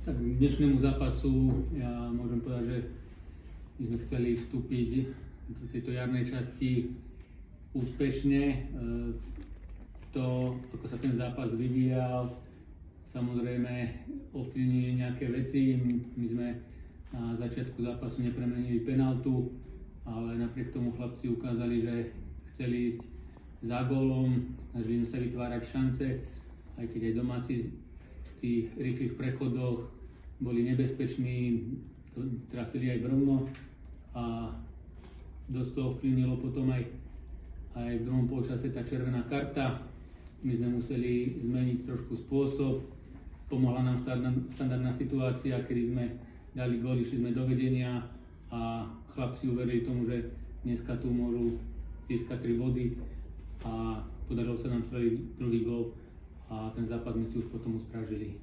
Tak k dnešnému zápasu ja môžem povedať, že my sme chceli vstúpiť do tejto jarnej časti úspešne. To, ako sa ten zápas vyvíjal, samozrejme ovplyvnili nejaké veci. My sme na začiatku zápasu nepremenili penaltu, ale napriek tomu chlapci ukázali, že chceli ísť za gólom, snažili sa vytvárať šance, aj keď aj domáci v tých rýchlych prechodoch boli nebezpeční, trafili aj Brno a dosť to ovplyvnilo potom aj v druhom polčase tá červená karta. My sme museli zmeniť trošku spôsob, pomohla nám štandardná situácia, kedy sme dali gól, išli sme do vedenia a chlapci uverili tomu, že dneska tu môžu získať 3 body a podarilo sa nám streliť druhý gól a ten zápas sme si už potom ustrážili.